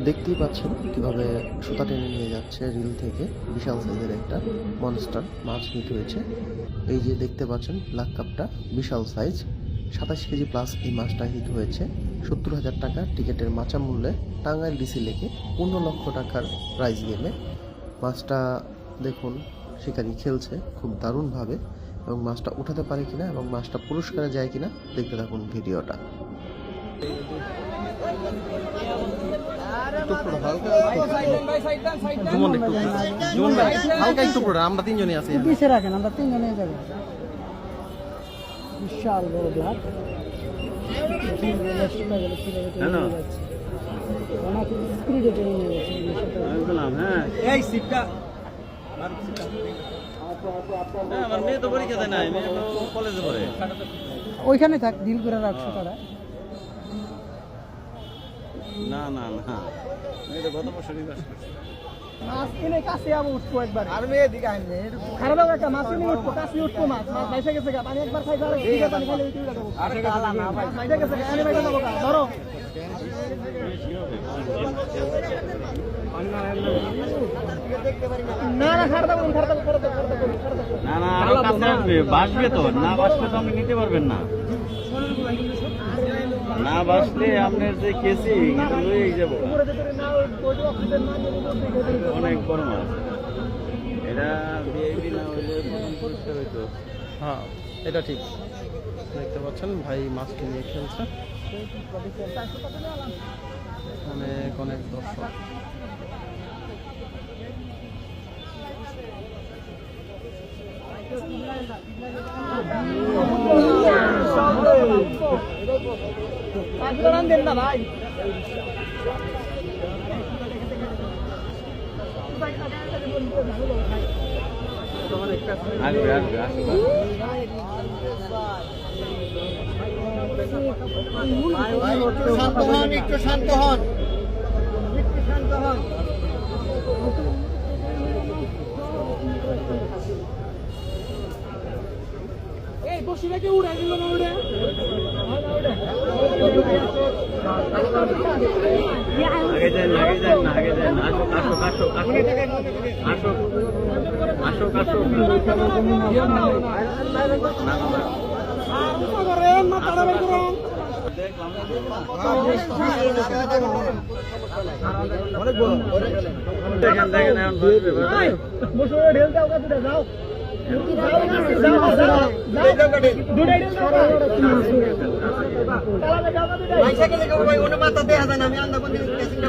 দেখতেই পাচ্ছেন কিভাবে সুতা টেনে নিয়ে যাচ্ছে রিল থেকে বিশাল সাইজের একটা মনস্টার মাছ হিট হয়েছে। এই যে দেখতে পাচ্ছেন ব্ল্যাক কাপটা বিশাল সাইজ, 27 কেজি প্লাস এই মাছটা হিট হয়েছে। 70,000 টাকা টিকিটের মাচা মূল্যে টাঙ্গাইল ডিসি লেকে 15 লক্ষ টাকার প্রাইজ গেমে মাছটা দেখুন শিকারি খেলছে খুব দারুণভাবে, এবং মাছটা উঠাতে পারে কিনা এবং মাছটা পুরস্কারে যায় কিনা দেখতে থাকুন ভিডিওটা। আমরা তিনজনই আছি। পিছিয়ে রাখেন, আমরা তিনজনে যাবো। বিশাল বড় ব্লাড আমার মেয়ে তো পরীক্ষা দেয় নাই, মেয়ে তো কলেজে পড়ে। ওইখানে থাক, ডিল করে রাখছো তারা। না না না, মেয়ে তো গত বছরই বাস করছে। মাছ কিনে কাছে আবার উঠবো একবার। আর মেয়ে দিকে আনবে খারাপ একটা মাছ কিনে উঠবো, কাছে উঠবো। মাছ মাছ বাইসে গেছে গা, পানি একবার খাই ধরে ঠিক আছে, পানি খাইলে উঠে যাবো। আরে কালা না ভাই, বাইসে গেছে গা, আমি বাইসে যাবো গা, ধরো। না না খারাপ দাও, খারাপ দাও, খারাপ দাও, খারাপ দাও, খারাপ দাও। না না, আরো কাছে আসবে, বাসবে তো, না বাসলে তো আপনি নিতে পারবেন না। না বাসলে আপনার যে কেসি এটা লয়েই যাব। অনেক বড় মাছ এটা, ভিআইপি না হইলে প্রথম পুরস্কার হইতো। হ্যাঁ, এটা ঠিক। দেখতে পাচ্ছেন ভাই মাছকে নিয়ে খেলছে, অনেক অনেক দর্শক। দেন না ভাই, আসবে আসবে আসবে। শান্ত হন, একটু শান্ত হন, একটু শান্ত হন। এই বসিটাকে উড়াই দিল না, উড়ে আগে যান আগে যান না, আগে যান। আসুক আসুক আসুক আসুক আসুক আসুক আসুক। দেখেন দেখেন এখন বসবে। ঢেল দাও, কাছে যাও, যাও, যাও, যাও।